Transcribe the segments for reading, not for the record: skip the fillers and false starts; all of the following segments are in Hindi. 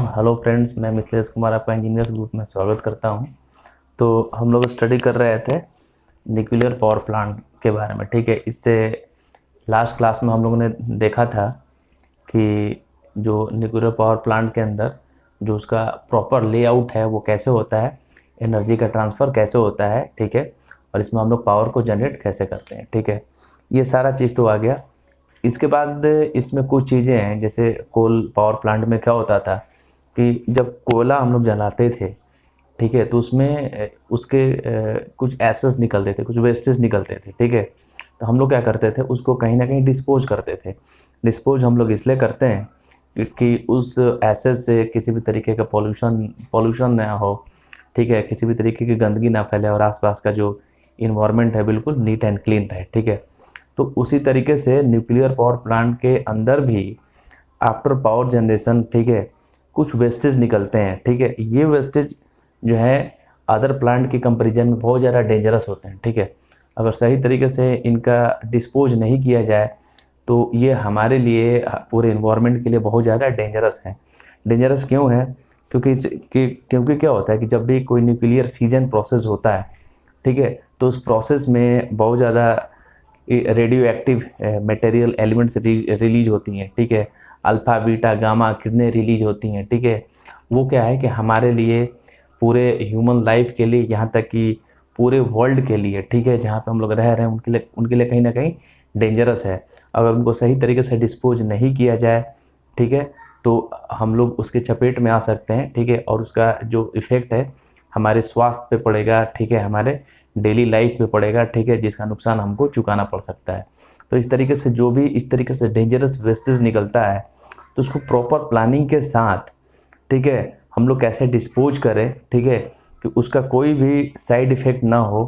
हेलो फ्रेंड्स, मैं मिथिलेश कुमार आपका इंजीनियर्स ग्रुप में स्वागत करता हूं। तो हम लोग स्टडी कर रहे थे न्यूक्लियर पावर प्लांट के बारे में। ठीक है, इससे लास्ट क्लास में हम लोगों ने देखा था कि जो न्यूक्लियर पावर प्लांट के अंदर जो उसका प्रॉपर लेआउट है वो कैसे होता है, एनर्जी का ट्रांसफ़र कैसे होता है। ठीक है, और इसमें हम लोग पावर को जनरेट कैसे करते हैं। ठीक है, ये सारा चीज़ तो आ गया। इसके बाद इसमें कुछ चीज़ें हैं, जैसे कोल पावर प्लांट में क्या होता था कि जब कोयला हम लोग जलाते थे, ठीक है, तो उसमें उसके कुछ एसेस निकलते थे, कुछ वेस्टेज निकलते थे। ठीक है, तो हम लोग क्या करते थे, उसको कहीं ना कहीं डिस्पोज करते थे। डिस्पोज हम लोग इसलिए करते हैं कि उस एसेस से किसी भी तरीके का पॉल्यूशन ना हो। ठीक है, किसी भी तरीके की गंदगी ना फैले और आसपास का जो इन्वायरमेंट है बिल्कुल नीट एंड क्लीन रहे। ठीक है, तो उसी तरीके से न्यूक्लियर पावर प्लांट के अंदर भी आफ्टर पावर जनरेशन, ठीक है, कुछ वेस्टेज निकलते हैं। ठीक है, ये वेस्टेज जो है अदर प्लांट के कंपैरिजन में बहुत ज़्यादा डेंजरस होते हैं। ठीक है, अगर सही तरीके से इनका डिस्पोज नहीं किया जाए तो ये हमारे लिए, पूरे इन्वायरमेंट के लिए बहुत ज़्यादा डेंजरस है। डेंजरस क्यों है? क्योंकि क्या होता है कि जब भी कोई न्यूक्लियर फ्यूजन प्रोसेस होता है, ठीक है, तो उस प्रोसेस में बहुत ज़्यादा radio active material elements release होती हैं। ठीक है, अल्फ़ा बीटा गामा किरणें रिलीज होती हैं। ठीक है, वो क्या है कि हमारे लिए, पूरे ह्यूमन लाइफ के लिए, यहाँ तक कि पूरे वर्ल्ड के लिए, ठीक है, जहाँ पे हम लोग रह रहे हैं उनके लिए कहीं ना कहीं डेंजरस है। अगर उनको सही तरीके से डिस्पोज नहीं किया जाए, ठीक है, तो हम लोग उसके चपेट में आ सकते हैं। ठीक है, और उसका जो इफ़ेक्ट है हमारे स्वास्थ्य पे पड़ेगा। ठीक है, हमारे डेली लाइफ पे पड़ेगा। ठीक है, जिसका नुकसान हमको चुकाना पड़ सकता है। तो इस तरीके से जो भी इस तरीके से डेंजरस वेस्टेज निकलता है, तो उसको प्रॉपर प्लानिंग के साथ, ठीक है, हम लोग कैसे डिस्पोज करें। ठीक है, कि उसका कोई भी साइड इफ़ेक्ट ना हो।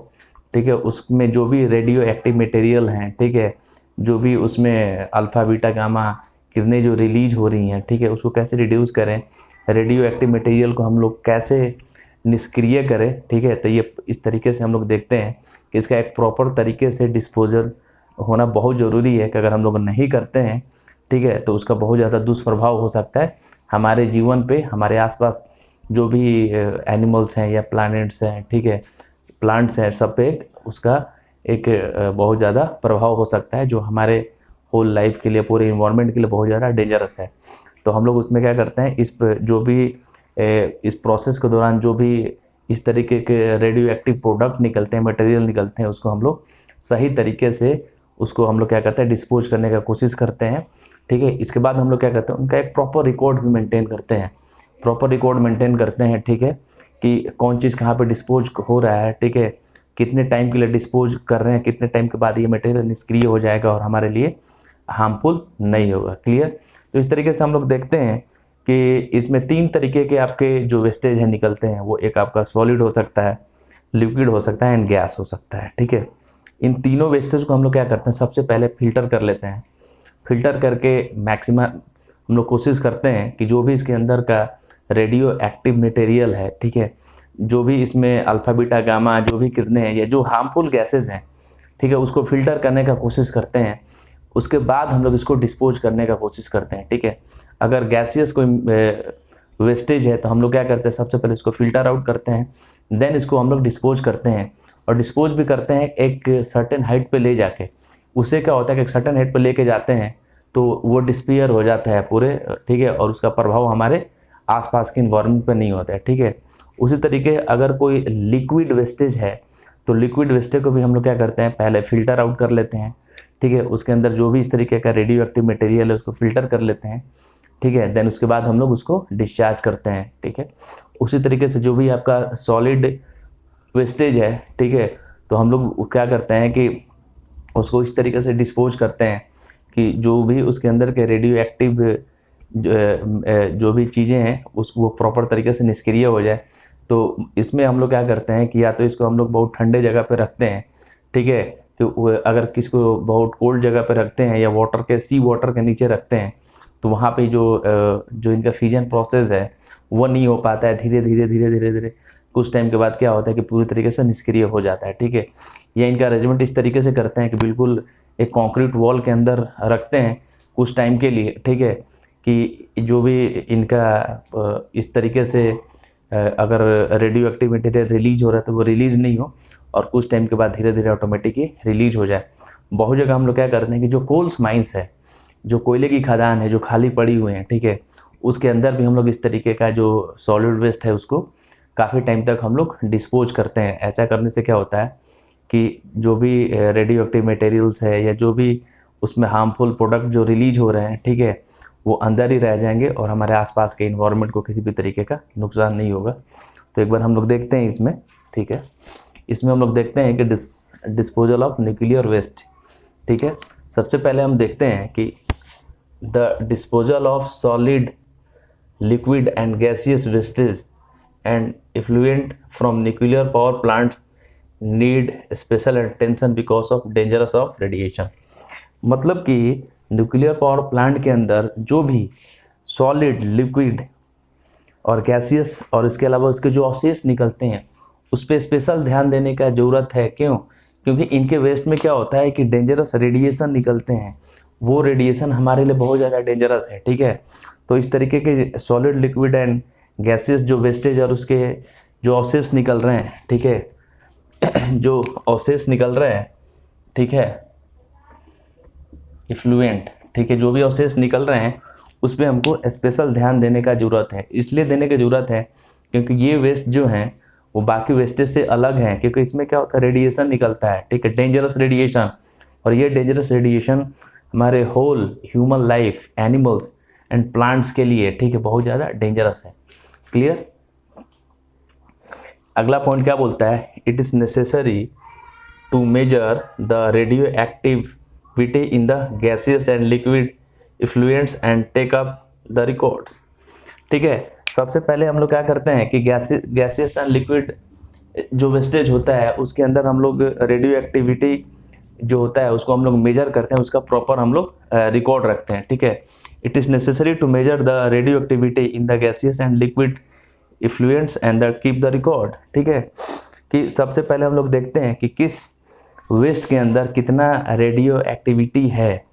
ठीक है, उसमें जो भी रेडियो एक्टिव मटेरियल हैं, ठीक है, जो भी उसमें अल्फ़ा बीटा गामा किरणें जो रिलीज हो रही हैं, ठीक है, उसको कैसे रिड्यूस करें, रेडियो एक्टिव मटेरियल को हम लोग कैसे निष्क्रिय करें। ठीक है, तो ये इस तरीके से हम लोग देखते हैं कि इसका एक प्रॉपर तरीके से डिस्पोजल होना बहुत ज़रूरी है, कि अगर हम लोग नहीं करते हैं, ठीक है, तो उसका बहुत ज़्यादा दुष्प्रभाव हो सकता है हमारे जीवन पे, हमारे आसपास जो भी एनिमल्स हैं या प्लैनेट्स हैं, ठीक है, प्लांट्स हैं, सब पे उसका एक बहुत ज़्यादा प्रभाव हो सकता है, जो हमारे होल लाइफ के लिए, पूरे इन्वायरमेंट के लिए बहुत ज़्यादा डेंजरस है। तो हम लोग उसमें क्या करते हैं, जो भी इस प्रोसेस के दौरान जो भी इस तरीके के रेडियो एक्टिव प्रोडक्ट निकलते हैं, मटेरियल निकलते हैं, उसको हम लोग सही तरीके से उसको हम लोग क्या करते हैं, डिस्पोज करने का कोशिश करते हैं। ठीक है, इसके बाद हम लोग क्या करते हैं, उनका एक प्रॉपर रिकॉर्ड भी मेंटेन करते हैं। प्रॉपर रिकॉर्ड मेंटेन करते हैं, ठीक है, कि कौन चीज़ कहाँ पे डिस्पोज हो रहा है। ठीक है, कितने टाइम के लिए डिस्पोज कर रहे हैं, कितने टाइम के बाद ये मटेरियल निष्क्रिय हो जाएगा और हमारे लिए हार्मफुल नहीं होगा। क्लियर? तो इस तरीके से हम लोग देखते हैं कि इसमें 3 तरीके के आपके जो वेस्टेज हैं निकलते हैं। वो एक आपका सॉलिड हो सकता है, लिक्विड हो सकता है एंड गैस हो सकता है। ठीक है, इन तीनों वेस्टेज को हम लोग क्या करते हैं, सबसे पहले फ़िल्टर कर लेते हैं। फ़िल्टर करके मैक्सिमम हम लोग कोशिश करते हैं कि जो भी इसके अंदर का रेडियो एक्टिव मटेरियल है, ठीक है, जो भी इसमें अल्फ़ा बीटा गामा जो भी किरणें हैं या जो हार्मफुल गैसेस हैं, ठीक है, उसको फ़िल्टर करने का कोशिश करते हैं। उसके बाद हम लोग इसको डिस्पोज करने का कोशिश करते हैं। ठीक है, अगर गैसियस कोई वेस्टेज है तो हम लोग क्या करते हैं, सबसे पहले इसको फ़िल्टर आउट करते हैं, देन इसको हम लोग डिस्पोज करते हैं। और डिस्पोज भी करते हैं एक सर्टेन हाइट पे ले जाके। उससे क्या होता है कि एक सर्टेन हाइट पे लेके जाते हैं तो वो डिस्पियर हो जाता है पूरे। ठीक है, और उसका प्रभाव हमारे आसपास के इन्वायरमेंट पे नहीं होता है। ठीक है, उसी तरीके अगर कोई लिक्विड वेस्टेज है तो लिक्विड वेस्टेज को भी हम लोग क्या करते हैं, पहले फ़िल्टर आउट कर लेते हैं। ठीक है, उसके अंदर जो भी इस तरीके का रेडियो एक्टिव मटेरियल है उसको फ़िल्टर कर लेते हैं। ठीक है, देन उसके बाद हम लोग उसको डिस्चार्ज करते हैं। ठीक है, उसी तरीके से जो भी आपका सॉलिड वेस्टेज है, ठीक है, तो हम लोग क्या करते हैं कि उसको इस तरीके से डिस्पोज करते हैं कि जो भी उसके अंदर के रेडियो एक्टिव जो भी चीज़ें हैं वो प्रॉपर तरीके से निष्क्रिय हो जाए। तो इसमें हम लोग क्या करते हैं कि या तो इसको हम लोग बहुत ठंडे जगह पे रखते हैं। ठीक है, तो अगर किसको बहुत कोल्ड जगह पे रखते हैं या सी वाटर के नीचे रखते हैं तो वहाँ पे जो इनका फ्यूजन प्रोसेस है वो नहीं हो पाता है। धीरे धीरे कुछ टाइम के बाद क्या होता है कि पूरी तरीके से निष्क्रिय हो जाता है। ठीक है, या इनका अरेंजमेंट इस तरीके से करते हैं कि बिल्कुल एक कंक्रीट वॉल के अंदर रखते हैं कुछ टाइम के लिए। ठीक है, कि जो भी इनका इस तरीके से अगर रेडियो एक्टिव मटेरियल रिलीज हो रहा है तो वो रिलीज़ नहीं हो और कुछ टाइम के बाद धीरे धीरे ऑटोमेटिकली रिलीज हो जाए। बहुत जगह हम लोग क्या करते हैं कि जो कोल्स माइंस है, जो कोयले की खदान है जो खाली पड़ी हुई हैं, ठीक है, उसके अंदर भी हम लोग इस तरीके का जो सॉलिड वेस्ट है उसको काफ़ी टाइम तक हम लोग डिस्पोज करते हैं। ऐसा करने से क्या होता है कि जो भी रेडियो एक्टिव मटेरियल्स है या जो भी उसमें हार्मफुल प्रोडक्ट जो रिलीज हो रहे हैं, ठीक है, वो अंदर ही रह जाएंगे और हमारे आसपास के इन्वायरमेंट को किसी भी तरीके का नुकसान नहीं होगा। तो एक बार हम लोग देखते हैं इसमें, ठीक है, इसमें हम लोग देखते हैं कि डिस्पोजल ऑफ न्यूक्लियर वेस्ट, ठीक है। सबसे पहले हम देखते हैं कि the disposal of solid, liquid and gaseous wastage and effluent from nuclear power plants need special attention because of dangerous of radiation. मतलब कि न्यूक्लियर पावर प्लांट के अंदर जो भी सॉलिड, लिक्विड और गैसियस और इसके अलावा उसके जो अवशेष निकलते हैं उस पर स्पेशल ध्यान देने का ज़रूरत है। क्यों? क्योंकि इनके वेस्ट में क्या होता है कि डेंजरस रेडिएशन निकलते हैं, वो रेडिएशन हमारे लिए बहुत ज़्यादा डेंजरस है, ठीक है। तो इस तरीके के सॉलिड, लिक्विड एंड गैसियस जो वेस्टेज और उसके जो अवशेष निकल रहे हैं, ठीक है, जो अवशेष निकल रहे हैं, ठीक है, इफ्लुएंट, ठीक है, जो भी अवशेष निकल रहे हैं उस पर हमको स्पेशल ध्यान देने का ज़रूरत है। इसलिए देने की ज़रूरत है क्योंकि ये वेस्ट जो हैं वो बाकी वेस्टेज से अलग हैं, क्योंकि इसमें क्या होता है, रेडिएशन निकलता है, ठीक है, डेंजरस रेडिएशन। और ये डेंजरस रेडिएशन हमारे whole human life, animals and plants के लिए, ठीक है, बहुत ज़्यादा डेंजरस है। क्लियर? अगला पॉइंट क्या बोलता है, it is necessary to measure the radioactivity in the gaseous and liquid effluents and take up the records, ठीक है। सबसे पहले हम लोग क्या करते हैं कि गैसियस एंड लिक्विड जो वेस्टेज होता है उसके अंदर हम लोग रेडियो एक्टिविटी जो होता है उसको हम लोग मेजर करते हैं, उसका प्रॉपर हम लोग रिकॉर्ड रखते हैं, ठीक है। It is necessary to measure the radioactivity in the gaseous and liquid effluents and keep the record, ठीक है। कि सबसे पहले हम लोग देखते हैं कि किस वेस्ट के अंदर कितना रेडियो एक्टिविटी है,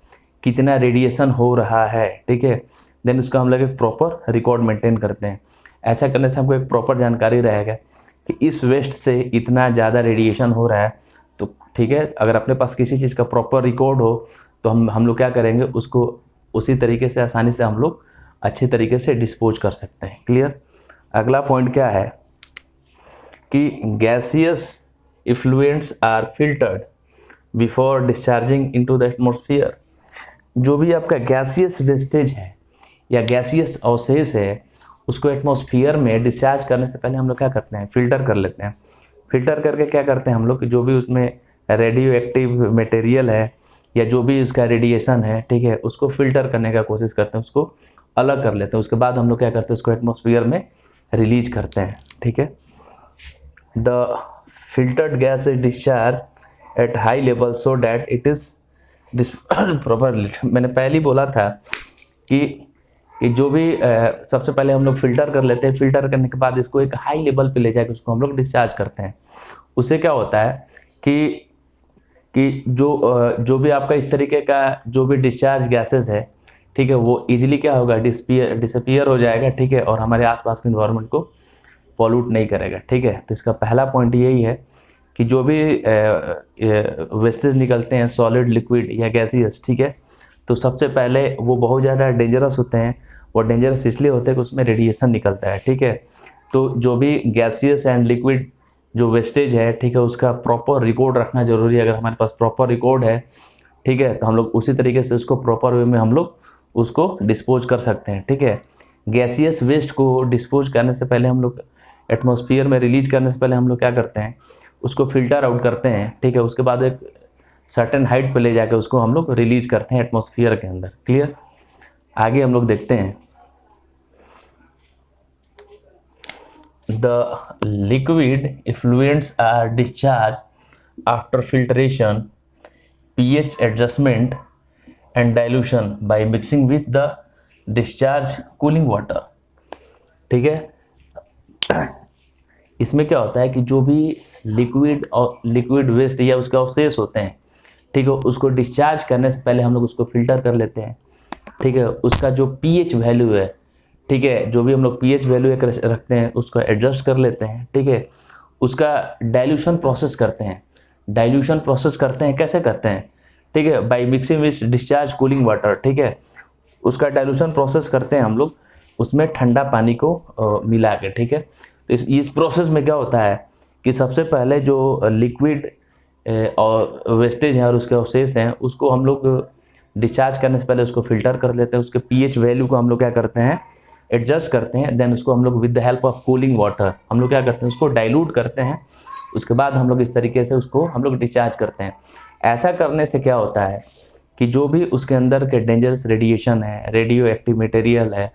कितना रेडिएशन हो रहा है, ठीक है। देन उसका हम लोग एक प्रॉपर रिकॉर्ड मेंटेन करते हैं। ऐसा करने से हमको एक प्रॉपर जानकारी रहेगा कि इस वेस्ट से इतना ज़्यादा रेडिएशन हो रहा है, तो ठीक है, अगर अपने पास किसी चीज़ का प्रॉपर रिकॉर्ड हो तो हम लोग क्या करेंगे, उसको उसी तरीके से आसानी से हम लोग अच्छे तरीके से डिस्पोज कर सकते हैं। क्लियर? अगला पॉइंट क्या है कि gaseous effluents are filtered before discharging into the atmosphere. जो भी आपका गैसियस वेस्टेज है या गैसियस अवशेष है उसको एटमॉस्फेयर में डिस्चार्ज करने से पहले हम लोग क्या करते हैं, फ़िल्टर कर लेते हैं। फ़िल्टर करके क्या करते हैं हम लोग कि जो भी उसमें रेडियो एक्टिव मटेरियल है या जो भी उसका रेडिएशन है, ठीक है, उसको फ़िल्टर करने का कोशिश करते हैं, उसको अलग कर लेते हैं। उसके बाद हम लोग क्या करते हैं, उसको एटमॉस्फेयर में रिलीज करते हैं, ठीक है। The filtered gas is discharge at high level so that it is properly. मैंने पहले ही बोला था कि जो भी सबसे पहले हम लोग फ़िल्टर कर लेते हैं, फ़िल्टर करने के बाद इसको एक हाई लेवल पे ले जाकर उसको हम लोग डिस्चार्ज करते हैं। उससे क्या होता है कि जो भी आपका इस तरीके का जो भी डिस्चार्ज गैसेस है, ठीक है, वो इजीली क्या होगा, डिसअपीयर हो जाएगा, ठीक है, और हमारे आसपास के इन्वायरमेंट को पॉल्यूट नहीं करेगा, ठीक है। तो इसका पहला पॉइंट यही है कि जो भी वेस्टेज निकलते हैं, सॉलिड, लिक्विड या गैसियस, ठीक है, तो सबसे पहले वो बहुत ज़्यादा डेंजरस होते हैं। वो डेंजरस इसलिए होते हैं कि उसमें रेडिएशन निकलता है, ठीक है। तो जो भी गैसियस एंड लिक्विड जो वेस्टेज है, ठीक है, उसका प्रॉपर रिकॉर्ड रखना जरूरी है। अगर हमारे पास प्रॉपर रिकॉर्ड है, ठीक है, तो हम लोग उसी तरीके से उसको प्रॉपर वे में हम लोग उसको डिस्पोज कर सकते हैं, ठीक है। गैसियस वेस्ट को डिस्पोज करने से पहले हम लोग एटमॉस्फेयर में रिलीज करने से पहले हम लोग क्या करते हैं, उसको फिल्टर आउट करते हैं, ठीक है। उसके बाद एक सर्टेन हाइट पे ले जाकर उसको हम लोग रिलीज करते हैं एटमॉस्फेयर के अंदर। क्लियर? आगे हम लोग देखते हैं, the liquid effluents are discharge after filtration, pH adjustment and dilution by mixing with the discharge cooling water, ठीक है। इसमें क्या होता है कि जो भी लिक्विड वेस्ट या उसके अवशेष होते हैं, ठीक है, उसको डिस्चार्ज करने से पहले हम लोग उसको फिल्टर कर लेते हैं। ठीक है, उसका जो pH वैल्यू है, ठीक है, जो भी हम लोग pH वैल्यू एक रखते हैं उसको एडजस्ट कर लेते हैं, ठीक है। उसका डाइल्यूशन प्रोसेस करते हैं। डाइल्यूशन प्रोसेस करते हैं, कैसे करते हैं, ठीक है, bye mixing with discharge cooling water, ठीक है। उसका डाइल्यूशन प्रोसेस करते हैं हम लोग उसमें ठंडा पानी को मिला के, ठीक है। तो इस प्रोसेस में क्या होता है कि सबसे पहले जो लिक्विड और वेस्टेज है और उसके अवशेष हैं उसको हम लोग डिस्चार्ज करने से पहले उसको फिल्टर कर लेते हैं। उसके पीएच वैल्यू को हम लोग क्या करते हैं, एडजस्ट करते हैं। देन उसको हम लोग with the help of cooling water हम लोग क्या करते हैं, उसको डाइल्यूट करते हैं। उसके बाद हम लोग इस तरीके से उसको हम लोग डिस्चार्ज करते हैं। ऐसा करने से क्या होता है कि जो भी उसके अंदर के डेंजरस रेडिएशन है, रेडियो एक्टिव मटेरियल है,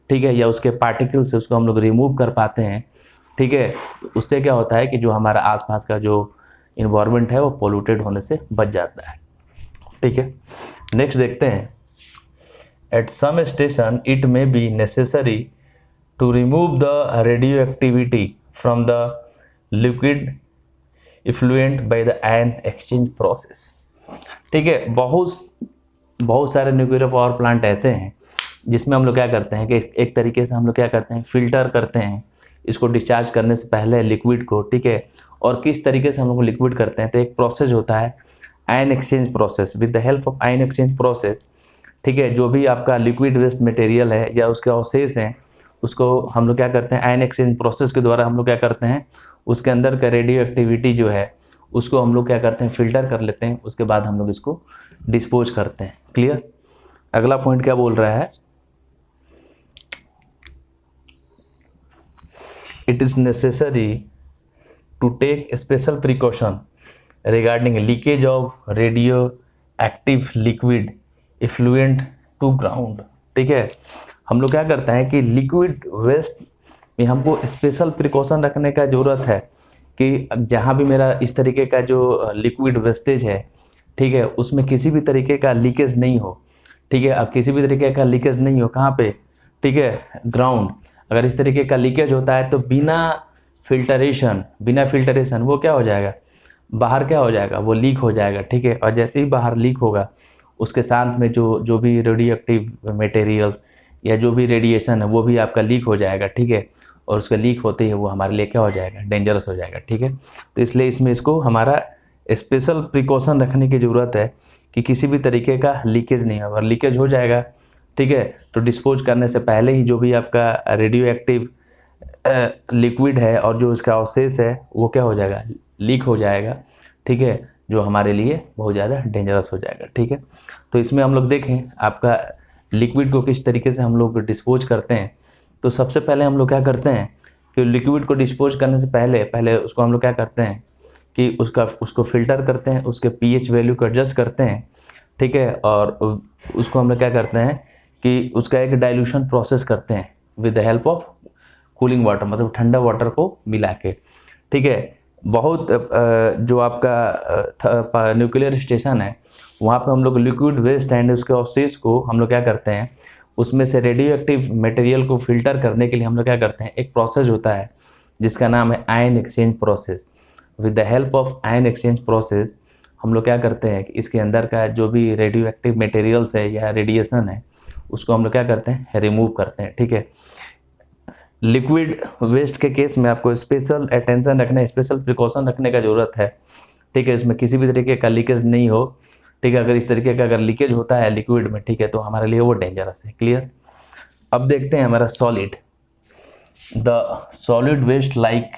ठीक है, या उसके पार्टिकल से उसको हम लोग रिमूव कर पाते हैं, ठीक है। उससे क्या होता है कि जो हमारा आसपास का जो इन्वायरमेंट है वो पोल्यूटेड होने से बच जाता है, ठीक है। नेक्स्ट देखते हैं, at some station it may be necessary to remove the radioactivity from the liquid effluent by the ion exchange process, ठीक है। बहुत सारे न्यूक्लियर पावर प्लांट ऐसे हैं जिसमें हम लोग क्या करते हैं कि एक तरीके से हम लोग क्या करते हैं, फिल्टर करते हैं इसको डिस्चार्ज करने से पहले लिक्विड को, ठीक है। और किस तरीके से हम लोग लिक्विड करते हैं, तो एक प्रोसेस होता है ion exchange process. With the help of ion exchange process, ठीक है, जो भी आपका लिक्विड वेस्ट मटेरियल है या उसके अवशेष हैं उसको हम लोग क्या करते हैं, आयन एक्सचेंज प्रोसेस के द्वारा हम लोग क्या करते हैं, उसके अंदर का रेडियो एक्टिविटी जो है उसको हम लोग क्या करते हैं, फिल्टर कर लेते हैं। उसके बाद हम लोग इसको डिस्पोज करते हैं। क्लियर। अगला पॉइंट क्या बोल रहा है, it is necessary to take special precaution regarding leakage of radioactive liquid effluent to ground, ठीक है। हम लोग क्या करते हैं कि लिक्विड वेस्ट में हमको स्पेशल प्रिकॉशन रखने का ज़रूरत है कि जहाँ भी मेरा इस तरीके का जो लिक्विड वेस्टेज है, ठीक है, उसमें किसी भी तरीके का लीकेज नहीं हो, ठीक है। अब किसी भी तरीके का लीकेज नहीं हो कहाँ पे, ठीक है, ग्राउंड। अगर इस तरीके का लीकेज होता है तो बिना फिल्टरेशन वो क्या हो जाएगा, बाहर क्या हो जाएगा, वो लीक हो जाएगा, ठीक है। और जैसे ही बाहर लीक होगा उसके साथ में जो भी रेडियो एक्टिव मटेरियल या जो भी रेडिएशन है वो भी आपका लीक हो जाएगा, ठीक है। और उसका लीक होते ही वो हमारे लिए क्या हो जाएगा, डेंजरस हो जाएगा, ठीक है। तो इसलिए इसमें इसको हमारा स्पेशल प्रिकॉशन रखने की ज़रूरत है कि किसी भी तरीके का लीकेज नहीं हो। अगर लीकेज हो जाएगा, ठीक है, तो डिस्पोज करने से पहले ही जो भी आपका रेडियो एक्टिव लिक्विड है और जो इसका अवशेष है वो क्या हो जाएगा, लीक हो जाएगा, ठीक है, जो हमारे लिए बहुत ज़्यादा डेंजरस हो जाएगा, ठीक है। तो इसमें हम लोग देखें आपका लिक्विड को किस तरीके से हम लोग डिस्पोज करते हैं। तो सबसे पहले हम लोग क्या करते हैं कि लिक्विड को डिस्पोज करने से पहले उसको हम लोग क्या करते हैं कि उसको फिल्टर करते हैं, उसके पीएच वैल्यू को एडजस्ट करते हैं, ठीक है। और उसको हम लोग क्या करते हैं कि उसका एक डाइल्यूशन प्रोसेस करते हैं with the help of cooling water, मतलब ठंडा वाटर को मिला के, ठीक है। बहुत जो आपका न्यूक्लियर स्टेशन है वहाँ पे हम लोग लिक्विड वेस्ट एंड उसके अवशेष को हम लोग क्या करते हैं, उसमें से रेडियो एक्टिव मटेरियल को फिल्टर करने के लिए हम लोग क्या करते हैं, एक प्रोसेस होता है जिसका नाम है ion exchange process. With the help of ion exchange process हम लोग क्या करते हैं कि इसके अंदर का जो भी रेडियो एक्टिव मटेरियल्स है या रेडिएशन है उसको हम लोग क्या करते हैं, रिमूव करते हैं, ठीक है। लिक्विड वेस्ट के केस में आपको स्पेशल अटेंशन रखना, स्पेशल प्रिकॉशन रखने का ज़रूरत है, ठीक है। इसमें किसी भी तरीके का लीकेज नहीं हो, ठीक है। अगर इस तरीके का अगर लीकेज होता है लिक्विड में, ठीक है, तो हमारे लिए वो डेंजरस है। क्लियर। अब देखते हैं हमारा solid, the solid waste like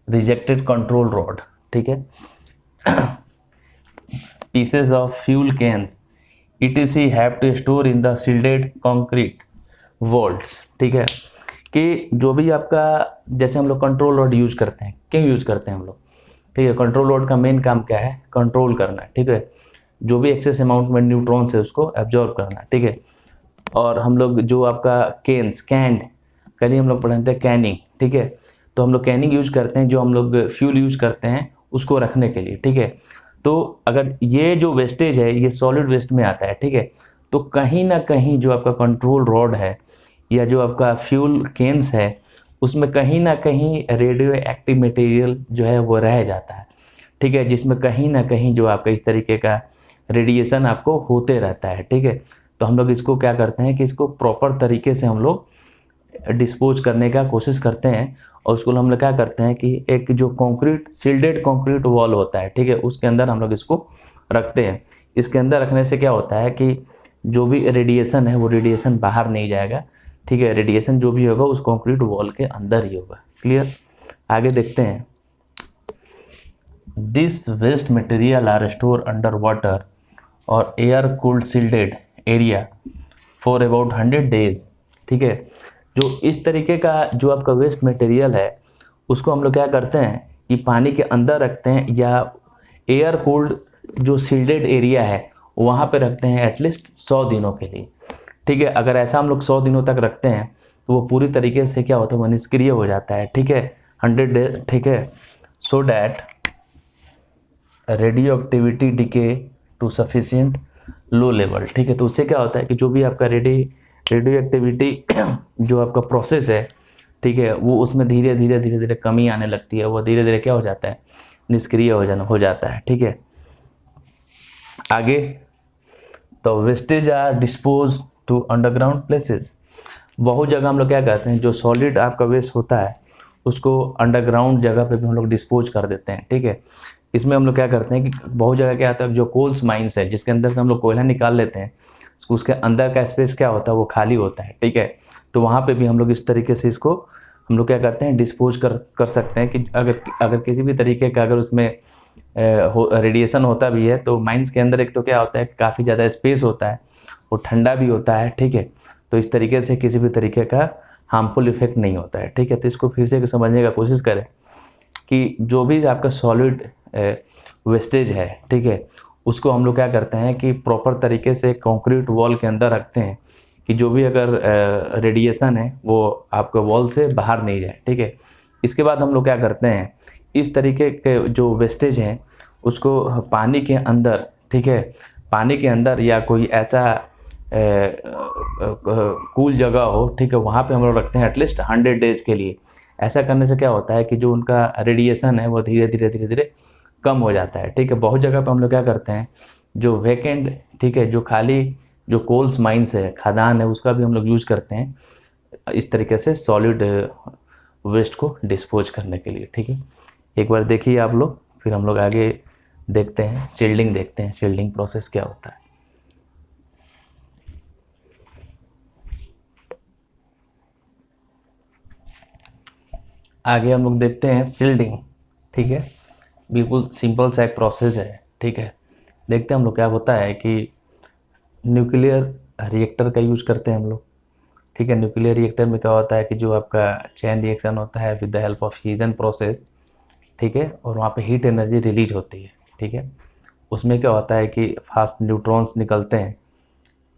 rejected control rod, ठीक है, pieces of fuel cans etc have to store in the shielded concrete vaults, ठीक है। कि जो भी आपका जैसे हम लोग कंट्रोल रॉड यूज करते हैं, क्यों यूज करते हैं हम लोग, ठीक है। कंट्रोल रॉड का मेन काम क्या है, कंट्रोल करना, ठीक है। जो भी एक्सेस अमाउंट में न्यूट्रॉन्स है उसको एब्जॉर्ब करना, ठीक है। और हम लोग जो आपका कैंड कल ही हम लोग पढ़ते हैं कैनिंग, ठीक है। तो हम लोग कैनिंग यूज करते हैं, जो हम लोग फ्यूल यूज करते हैं उसको रखने के लिए, ठीक है। तो अगर ये जो वेस्टेज है ये सॉलिड वेस्ट में आता है, ठीक है, तो कहीं ना कहीं जो आपका कंट्रोल रॉड है या जो आपका फ्यूल कैंस है उसमें कहीं ना कहीं रेडियो एक्टिव मटेरियल जो है वो रह जाता है, ठीक है, जिसमें कहीं ना कहीं जो आपका इस तरीके का रेडिएशन आपको होते रहता है, ठीक है। तो हम लोग इसको क्या करते हैं कि इसको प्रॉपर तरीके से हम लोग डिस्पोज करने का कोशिश करते हैं। और उसको हम लोग क्या करते हैं कि एक जो कंक्रीट सील्डेड कंक्रीट वॉल होता है, ठीक है, उसके अंदर हम लोग इसको रखते हैं। इसके अंदर रखने से क्या होता है कि जो भी रेडिएशन है वो रेडिएशन बाहर नहीं जाएगा, ठीक है। रेडिएशन जो भी होगा उस कंक्रीट वॉल के अंदर ही होगा। क्लियर? आगे देखते हैं। This waste material are store under water और air cooled sealed area for about 100 days, ठीक है। जो इस तरीके का जो आपका वेस्ट मटेरियल है उसको हम लोग क्या करते हैं कि पानी के अंदर रखते हैं या एयर कूल्ड जो सील्डेड एरिया है वहाँ पे रखते हैं एटलीस्ट 100 दिनों के लिए, ठीक है। अगर ऐसा हम लोग 100 दिनों तक रखते हैं तो वो पूरी तरीके से क्या होता है, वो निष्क्रिय हो जाता है, ठीक है, 100 डेज, ठीक है। So that radioactivity decay to sufficient low level, ठीक है। तो उससे क्या होता है कि जो भी आपका रेडियो एक्टिविटी जो आपका प्रोसेस है, ठीक है, वो उसमें धीरे धीरे कमी आने लगती है। वो धीरे धीरे क्या हो जाता है, निष्क्रिय हो जाता है, ठीक है। आगे तो wastage are dispose to underground places. बहुत जगह हम लोग क्या करते हैं, जो सॉलिड आपका वेस्ट होता है उसको अंडरग्राउंड जगह पे भी हम लोग डिस्पोज कर देते हैं, ठीक है। इसमें हम लोग क्या करते हैं कि बहुत जगह क्या होता है, जो कोल्स माइंस है जिसके अंदर से हम लोग कोयला निकाल लेते हैं, उसके अंदर का स्पेस क्या होता है, वो खाली होता है, ठीक है। तो वहाँ पे भी हम लोग इस तरीके से इसको हम लोग क्या करते हैं, डिस्पोज कर सकते हैं कि अगर किसी भी तरीके का अगर उसमें रेडिएशन होता भी है तो माइंस के अंदर एक तो क्या होता है, काफ़ी ज़्यादा स्पेस होता है, वो ठंडा भी होता है, ठीक है। तो इस तरीके से किसी भी तरीके का हार्मफुल इफेक्ट नहीं होता है, ठीक है। तो इसको फिर से समझने का कोशिश करें कि जो भी आपका सॉलिड वेस्टेज है, ठीक है, उसको हम लोग क्या करते हैं कि प्रॉपर तरीके से कंक्रीट वॉल के अंदर रखते हैं कि जो भी अगर रेडिएशन है वो आपके वॉल से बाहर नहीं जाए, ठीक है। इसके बाद हम लोग क्या करते हैं, इस तरीके के जो वेस्टेज हैं उसको पानी के अंदर, ठीक है, पानी के अंदर या कोई ऐसा कूल जगह हो, ठीक है, वहाँ पे हम लोग रखते हैं एटलीस्ट 100 डेज के लिए। ऐसा करने से क्या होता है कि जो उनका रेडिएशन है वो धीरे धीरे कम हो जाता है, ठीक है। बहुत जगह पे हम लोग क्या करते हैं, जो वैकेंट, ठीक है, जो खाली जो कोल्स माइंस है, खदान है, उसका भी हम लोग यूज करते हैं इस तरीके से सॉलिड वेस्ट को डिस्पोज करने के लिए, ठीक है। एक बार देखिए आप लोग, फिर हम लोग आगे देखते हैं शील्डिंग, देखते हैं शील्डिंग प्रोसेस क्या होता है। आगे हम लोग देखते हैं शील्डिंग, ठीक है। बिल्कुल सिंपल सा एक प्रोसेस है, ठीक है। देखते हैं हम लोग क्या होता है कि न्यूक्लियर रिएक्टर का यूज करते हैं हम लोग, ठीक है। न्यूक्लियर रिएक्टर में क्या होता है कि जो आपका चेन रिएक्शन होता है with the help of fusion process, ठीक है, और वहाँ पे हीट एनर्जी रिलीज होती है, ठीक है। उसमें क्या होता है कि फास्ट न्यूट्रॉन्स निकलते हैं,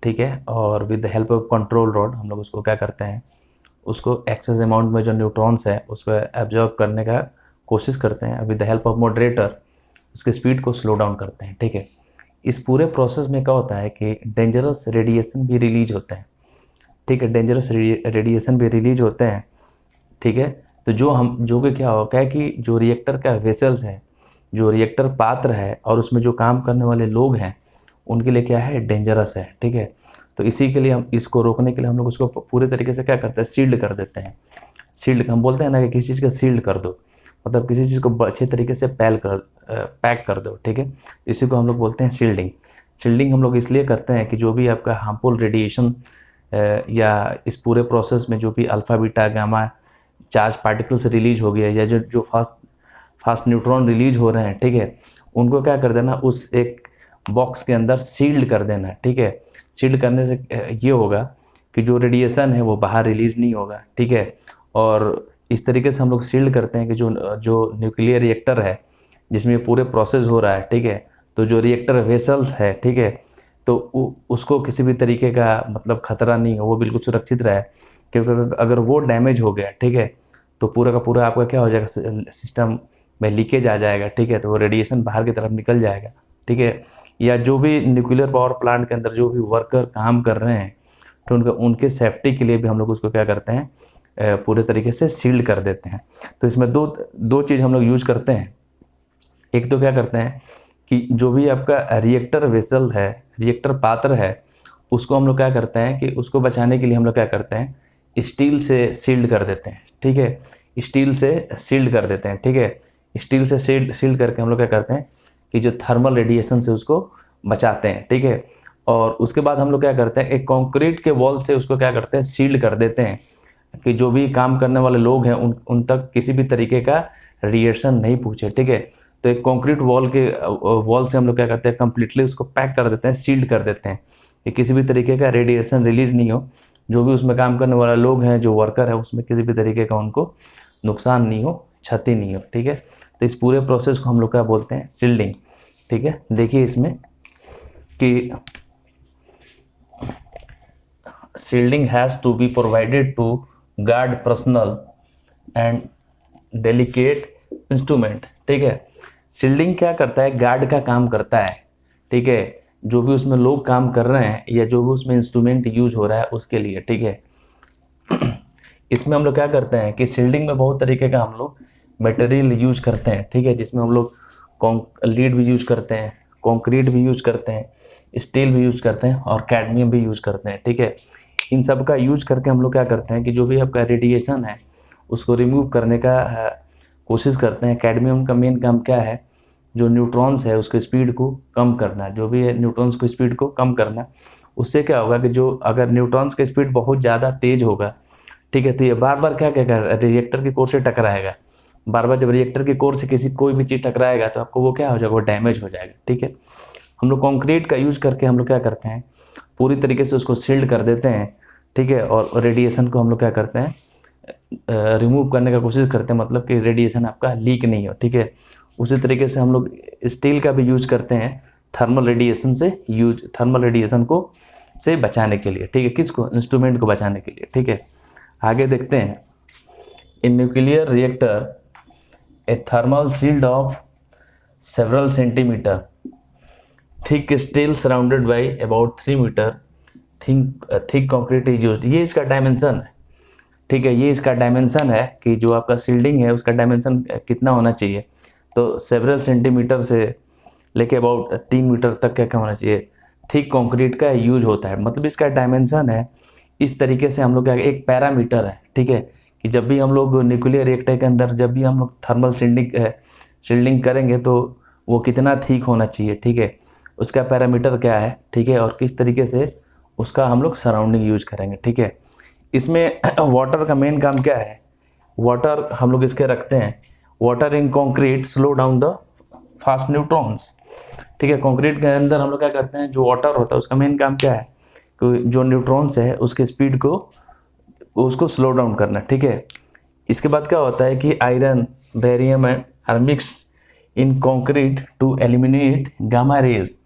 ठीक है, और with the help of control rod हम लोग उसको क्या करते हैं, उसको एक्सेस अमाउंट में जो न्यूट्रॉन्स है उसको एब्जॉर्ब करने का कोशिश करते हैं। With the help of moderator उसकी स्पीड को स्लो डाउन करते हैं, ठीक है। इस पूरे प्रोसेस में क्या होता है कि डेंजरस रेडिएशन भी रिलीज होते हैं, ठीक है, डेंजरस रेडिएशन भी रिलीज होते हैं, ठीक है। तो जो कि क्या होता है कि जो रिएक्टर का वेसल्स है, जो रिएक्टर पात्र है और उसमें जो काम करने वाले लोग हैं उनके लिए क्या है, डेंजरस है, ठीक है। तो इसी के लिए हम इसको रोकने के लिए हम लोग उसको पूरे तरीके से क्या करते हैं, सील्ड कर देते हैं। सील्ड हम बोलते हैं ना कि किसी चीज़ का सील्ड कर दो, मतलब किसी चीज़ को अच्छे तरीके से पैक कर दो, ठीक है। इसी को हम लोग बोलते हैं शील्डिंग। शील्डिंग हम लोग इसलिए करते हैं कि जो भी आपका हार्मफुल रेडिएशन या इस पूरे प्रोसेस में जो भी alpha beta gamma charge particles release हो गया या जो फास्ट न्यूट्रॉन रिलीज हो रहे हैं, ठीक है, उनको क्या कर देना, उस एक बॉक्स के अंदर सील्ड कर देना, ठीक है। सील्ड करने से ये होगा कि जो रेडिएशन है वो बाहर रिलीज़ नहीं होगा, ठीक है। और इस तरीके से हम लोग सील्ड करते हैं कि जो न्यूक्लियर रिएक्टर है जिसमें पूरे प्रोसेस हो रहा है, ठीक है, तो जो रिएक्टर वेसल्स है, ठीक है, तो उसको किसी भी तरीके का मतलब खतरा नहीं हो, वो बिल्कुल सुरक्षित रहे। क्योंकि अगर वो डैमेज हो गया, ठीक है, तो पूरा का पूरा आपका क्या हो जाएगा, सिस्टम में लीकेज आ जाएगा, ठीक है, तो वो रेडिएशन बाहर की तरफ निकल जाएगा, ठीक है। या जो भी न्यूक्लियर पावर प्लांट के अंदर जो भी वर्कर काम कर रहे हैं तो उनके सेफ्टी के लिए भी हम लोग उसको क्या करते हैं, पूरे तरीके से सील्ड कर देते हैं। तो इसमें दो चीज़ हम लोग यूज करते हैं। एक तो क्या करते हैं कि जो भी आपका रिएक्टर वेसल है, रिएक्टर पात्र है, उसको हम लोग क्या करते हैं कि उसको बचाने के लिए हम लोग क्या करते हैं, स्टील से सील्ड कर देते हैं, ठीक है, स्टील से सील्ड कर देते हैं, ठीक है। स्टील से सील्ड करके हम लोग क्या करते हैं कि जो थर्मल रेडिएशन से उसको बचाते हैं, ठीक है। और उसके बाद हम लोग क्या करते हैं, एक कंक्रीट के वॉल से उसको क्या करते हैं, सील्ड कर देते हैं कि जो भी काम करने वाले लोग हैं उन तक किसी भी तरीके का रेडिएशन नहीं पहुँचे, ठीक है। तो एक कंक्रीट वॉल से हम लोग क्या करते हैं, कम्प्लीटली उसको पैक कर देते हैं, सील्ड कर देते हैं कि किसी भी तरीके का रेडिएशन रिलीज नहीं हो, जो भी उसमें काम करने वाले लोग हैं, जो वर्कर है, उसमें किसी भी तरीके का उनको नुकसान नहीं हो, क्षति नहीं हो, ठीक है। तो इस पूरे प्रोसेस को हम लोग क्या बोलते हैं, सील्डिंग, ठीक है। देखिए इसमें कि shielding has to be provided to guard personnel and delicate instrument, ठीक है। सील्डिंग क्या करता है, गार्ड का काम करता है, ठीक है, जो भी उसमें लोग काम कर रहे हैं या जो भी उसमें इंस्ट्रूमेंट यूज हो रहा है उसके लिए, ठीक है। इसमें हम लोग क्या करते हैं कि सील्डिंग में बहुत तरीके का हम लोग मटेरियल यूज करते हैं, ठीक है, जिसमें हम लोग लीड भी यूज करते हैं, कंक्रीट भी यूज करते हैं, स्टील भी यूज करते हैं और कैडमियम भी यूज करते हैं, ठीक है। इन सब का यूज करके हम लोग क्या करते हैं कि जो भी आपका रेडिएशन है उसको रिमूव करने का कोशिश करते हैं। कैडमियम का मेन काम क्या है, जो न्यूट्रॉन्स है उसके स्पीड को कम करना, जो भी है न्यूट्रॉन्स की स्पीड को कम करना। उससे क्या होगा कि जो अगर न्यूट्रॉन्स की स्पीड बहुत ज़्यादा तेज होगा, ठीक है, तो ये बार बार क्या क्या कर रिएक्टर की कोर से टकराएगा। बार बार जब रिएक्टर की कोर से कोई भी चीज़ टकराएगा तो आपको वो क्या हो जाएगा, वो डैमेज हो जाएगा, ठीक है। हम लोग कंक्रीट का यूज करके हम लोग क्या करते हैं, पूरी तरीके से उसको सील्ड कर देते हैं, ठीक है। और रेडिएशन को हम लोग क्या करते हैं, रिमूव करने का कोशिश करते हैं, मतलब कि रेडिएशन आपका लीक नहीं हो, ठीक है। उसी तरीके से हम लोग स्टील का भी यूज करते हैं थर्मल रेडिएशन को से बचाने के लिए, ठीक है, किसको, इंस्ट्रूमेंट को बचाने के लिए, ठीक है। आगे देखते हैं, in nuclear reactor a thermal shield of several centimetre thick steel surrounded by about 3 metre thick concrete is used. ये इसका डायमेंशन है, ठीक है, ये इसका डायमेंशन है कि जो आपका सील्डिंग है उसका डायमेंशन कितना होना चाहिए। तो सेवरल सेंटीमीटर से लेके अबाउट 3 मीटर तक क्या होना चाहिए, थिक कंक्रीट का यूज होता है। मतलब इसका डायमेंशन है, इस तरीके से हम लोग क्या, एक पैरामीटर है, ठीक है, कि जब भी हम लोग न्यूक्लियर रिएक्टर के अंदर जब भी हम लोग थर्मल शील्डिंग करेंगे तो वो कितना थिक होना चाहिए, ठीक है, उसका पैरामीटर क्या है, ठीक है, और किस तरीके से उसका हम लोग सराउंडिंग यूज करेंगे, ठीक है। इसमें वाटर का मेन काम क्या है, वाटर हम लोग इसके रखते हैं, water in concrete slow down the fast neutrons, ठीक है। कंक्रीट के अंदर हम लोग क्या करते हैं, जो वाटर होता है उसका मेन काम क्या है कि जो न्यूट्रॉन्स है उसके स्पीड को उसको स्लो डाउन करना, ठीक है। इसके बाद क्या होता है कि iron barium are mixed in concrete to eliminate gamma rays,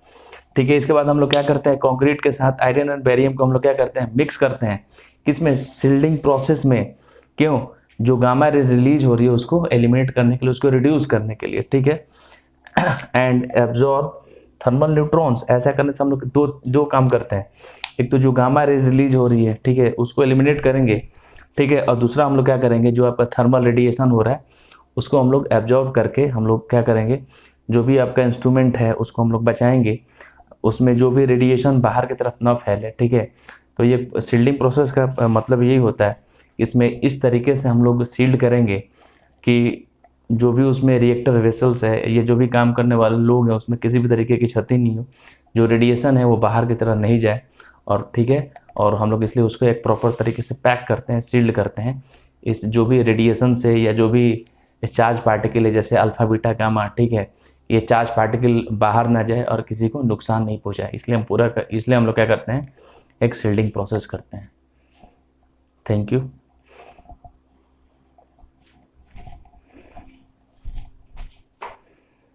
ठीक है। इसके बाद हम लोग क्या करते हैं, कंक्रीट के साथ आयरन और बेरियम को हम लोग क्या करते हैं, मिक्स करते हैं, किसमें, सील्डिंग प्रोसेस में। क्यों, जो गामा रेज रिलीज हो रही है उसको एलिमिनेट करने के लिए, उसको रिड्यूस करने के लिए, ठीक है। एंड एब्जॉर्ब थर्मल न्यूट्रॉन्स, ऐसा करने से हम लोग दो काम करते हैं, एक तो जो गामा रेज रिलीज हो रही है, ठीक है, उसको एलिमिनेट करेंगे, ठीक है, और दूसरा हम लोग क्या करेंगे, जो आपका थर्मल रेडिएशन हो रहा है उसको हम लोग एब्जॉर्ब करके हम लोग क्या करेंगे, जो भी आपका इंस्ट्रूमेंट है उसको हम लोग बचाएंगे, उसमें जो भी रेडिएशन बाहर की तरफ ना फैले, ठीक है। तो ये सील्डिंग प्रोसेस का मतलब यही होता है, इसमें इस तरीके से हम लोग सील्ड करेंगे कि जो भी उसमें रिएक्टर वेसल्स है, ये जो भी काम करने वाले लोग हैं उसमें किसी भी तरीके की क्षति नहीं हो, जो रेडिएशन है वो बाहर की तरफ नहीं जाए, और ठीक है, और हम लोग इसलिए उसको एक प्रॉपर तरीके से पैक करते हैं, सील्ड करते हैं, इस जो भी रेडिएशन से या जो भी चार्ज पार्टिकल है जैसे अल्फा बीटा गामा, ठीक है, ये चार्ज पार्टिकल बाहर ना जाए और किसी को नुकसान नहीं पहुंचाए, इसलिए हम लोग क्या करते हैं, एक सील्डिंग प्रोसेस करते हैं। Thank you.